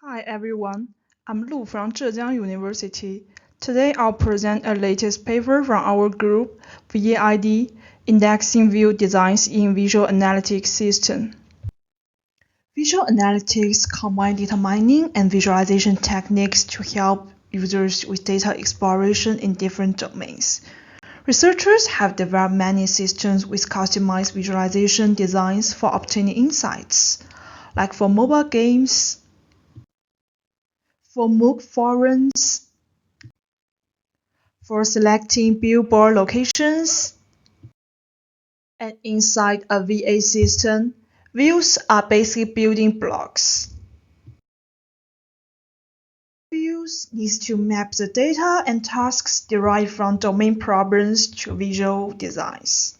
Hi everyone, I'm Lu from Zhejiang University. Today I'll present a latest paper from our group, VAID, Indexing View Designs in Visual Analytics System. Visual analytics combine data mining and visualization techniques to help users with data exploration in different domains. Researchers have developed many systems with customized visualization designs for obtaining insights, like for mobile games, for MOOC forums, for selecting billboard locations, and inside a VA system, views are basic building blocks. Views needs to map the data and tasks derived from domain problems to visual designs.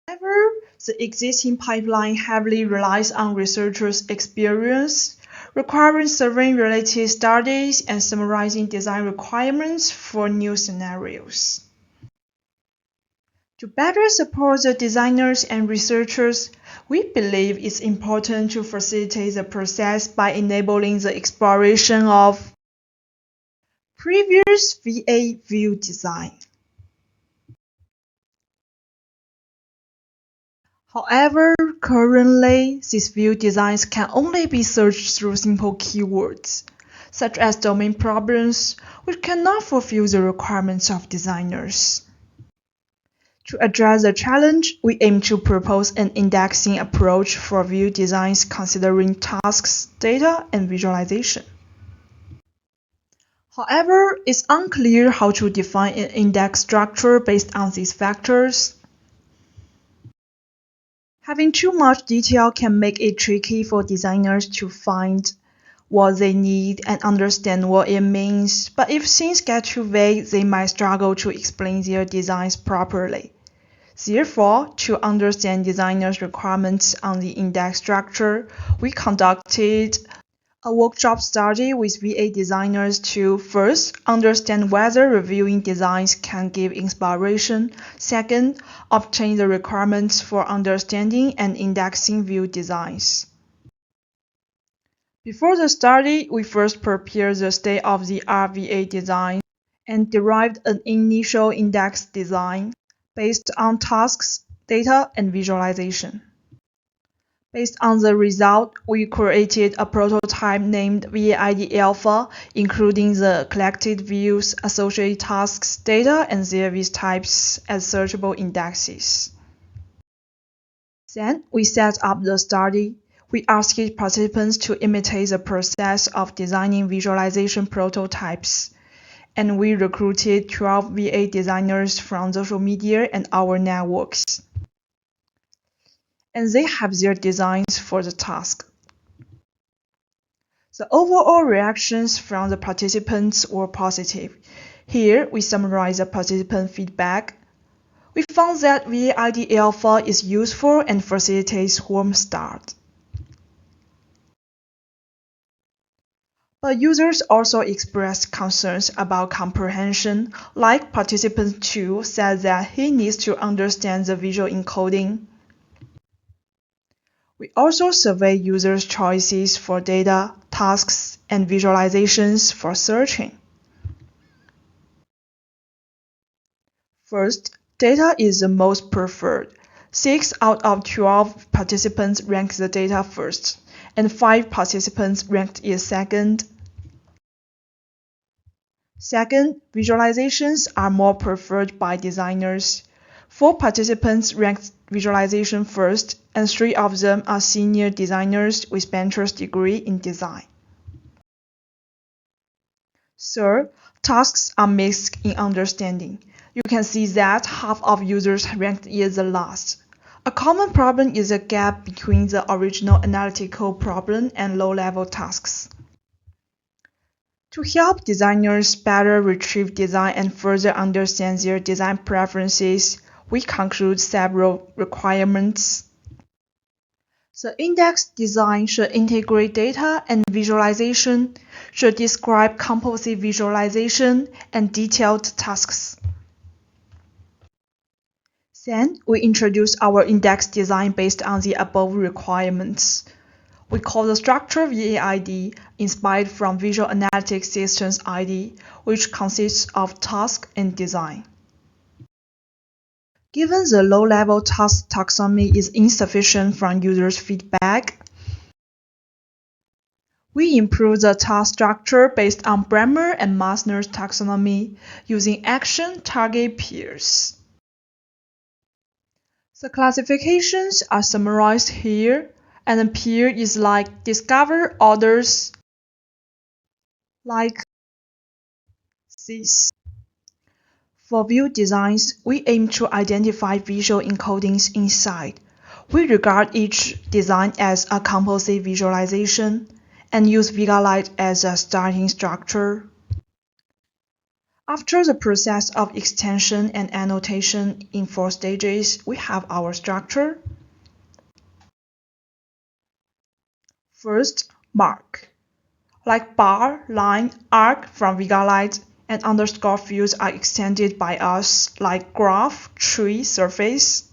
However, the existing pipeline heavily relies on researchers' experience, requiring survey-related studies and summarizing design requirements for new scenarios. To better support the designers and researchers, we believe it's important to facilitate the process by enabling the exploration of previous VA view design. However, currently, these view designs can only be searched through simple keywords, such as domain problems, which cannot fulfill the requirements of designers. To address the challenge, we aim to propose an indexing approach for view designs considering tasks, data, and visualization. However, it's unclear how to define an index structure based on these factors. Having too much detail can make it tricky for designers to find what they need and understand what it means, but if things get too vague, they might struggle to explain their designs properly. Therefore, to understand designers' requirements on the index structure, we conducted a workshop study with VA designers to first understand whether reviewing designs can give inspiration, second, obtain the requirements for understanding and indexing view designs. Before the study, we first prepared the state-of-the-art VA design and derived an initial index design based on tasks, data, and visualization. Based on the result, we created a prototype named VAID Alpha, including the collected views, associated tasks, data, and their view types as searchable indexes. Then, we set up the study. We asked participants to imitate the process of designing visualization prototypes, and we recruited 12 VA designers from social media and our networks. And they have their designs for the task. The overall reactions from the participants were positive. Here, we summarize the participant feedback. We found that VAID Alpha is useful and facilitates warm start. But users also expressed concerns about comprehension, like participant 2 said that he needs to understand the visual encoding. We also survey users' choices for data, tasks, and visualizations for searching. First, data is the most preferred. 6 out of 12 participants ranked the data first, and 5 participants ranked it second. Second, visualizations are more preferred by designers. 4 participants ranked visualization first, and 3 of them are senior designers with bachelor's degree in design. Third, tasks are mixed in understanding. You can see that half of users ranked it the last. A common problem is a gap between the original analytical problem and low-level tasks. To help designers better retrieve design and further understand their design preferences, we conclude several requirements. The index design should integrate data and visualization, should describe composite visualization and detailed tasks. Then, we introduce our index design based on the above requirements. We call the structure VAID, inspired from Visual Analytics Systems ID, which consists of task and design. Given the low-level task taxonomy is insufficient from users' feedback, we improve the task structure based on Bremer and Massner's taxonomy using action target pairs. The classifications are summarized here, and a pair is like discover orders like this. For view designs, we aim to identify visual encodings inside. We regard each design as a composite visualization and use VigaLite as a starting structure. After the process of extension and annotation in 4 stages, we have our structure. First, mark. Like bar, line, arc from VigaLite, and underscore fields are extended by us, like graph, tree, surface.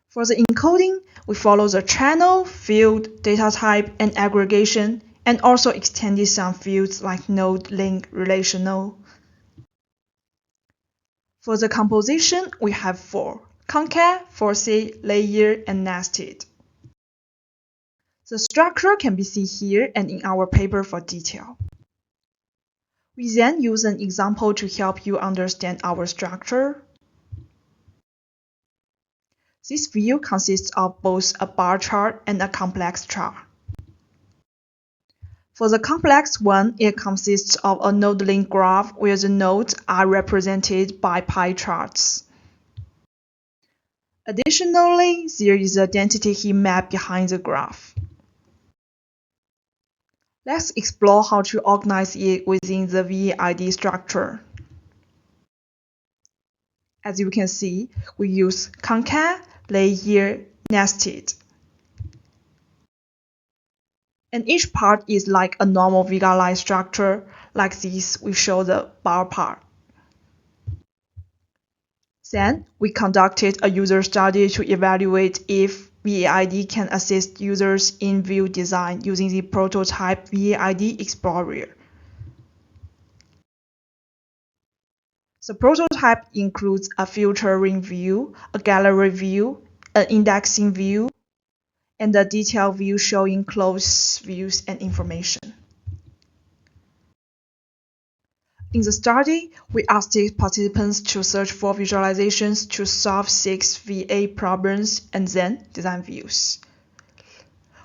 For the encoding, we follow the channel, field, data type, and aggregation, and also extended some fields like node, link, relational. For the composition, we have 4: concat, foresee, layer, and nested. The structure can be seen here and in our paper for detail. We then use an example to help you understand our structure. This view consists of both a bar chart and a complex chart. For the complex one, it consists of a node link graph where the nodes are represented by pie charts. Additionally, there is a density heat map behind the graph. Let's explore how to organize it within the VAID structure. As you can see, we use concat, layer, nested. And each part is like a normal VigaLite structure. Like this, we show the bar part. Then, we conducted a user study to evaluate if VAID can assist users in view design using the prototype VAID Explorer. The prototype includes a filtering view, a gallery view, an indexing view, and a detailed view showing close views and information. In the study, we asked participants to search for visualizations to solve 6 VA problems and then design views.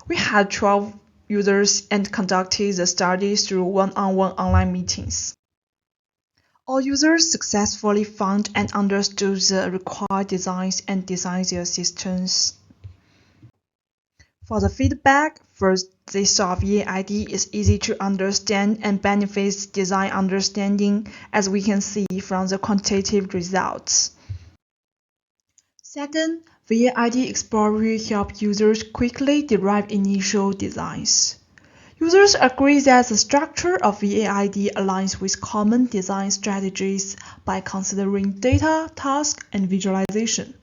We had 12 users and conducted the study through one-on-one online meetings. All users successfully found and understood the required designs and designed their systems. For the feedback, first, they saw VAID is easy to understand and benefits design understanding, as we can see from the quantitative results. Second, VAID Explorer helps users quickly derive initial designs. Users agree that the structure of VAID aligns with common design strategies by considering data, task, and visualization.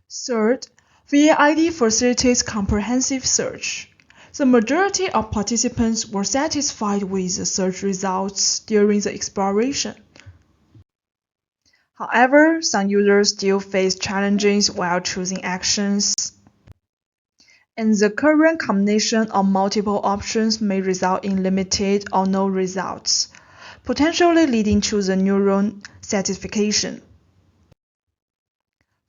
Third, VAID facilitates comprehensive search. The majority of participants were satisfied with the search results during the exploration. However, some users still face challenges while choosing actions, and the current combination of multiple options may result in limited or no results, potentially leading to the neuron satisfaction.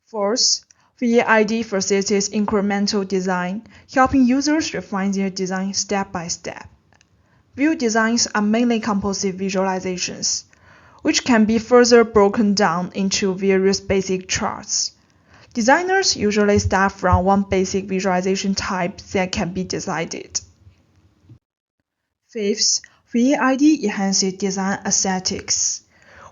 Fourth, VAID facilitates incremental design, helping users refine their design step by step. View designs are mainly composite visualizations, which can be further broken down into various basic charts. Designers usually start from one basic visualization type that can be decided. Fifth, VAID enhances design aesthetics.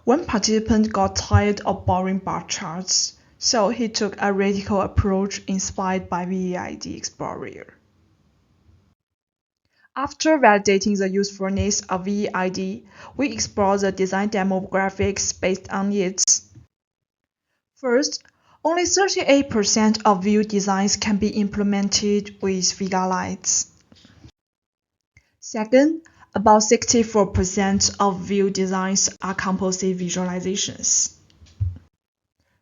One participant got tired of boring bar charts, so he took a radical approach inspired by VAID Explorer. After validating the usefulness of VAID, we explore the design demographics based on it. First, Only 38% of view designs can be implemented with VAID. Second, about 64% of view designs are composite visualizations.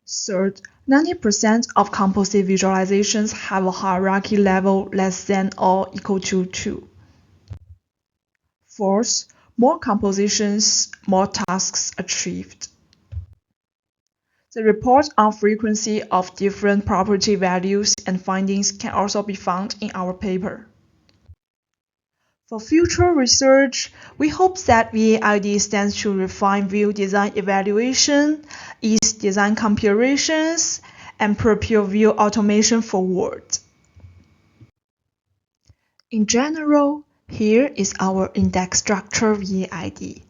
Third, 90% of composite visualizations have a hierarchy level less than or equal to 2. Fourth, more compositions, more tasks achieved. The report on frequency of different property values and findings can also be found in our paper. For future research, we hope that VAID stands to refine view design evaluation, ease design comparisons, and propel view automation forward. In general, here is our index structure VAID.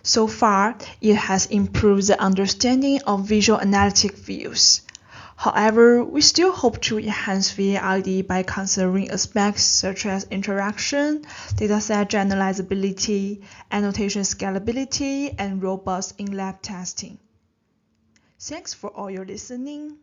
So far, it has improved the understanding of visual analytic views. However, we still hope to enhance VAID by considering aspects such as interaction, dataset generalizability, annotation scalability, and robust in-lab testing. Thanks for all your listening.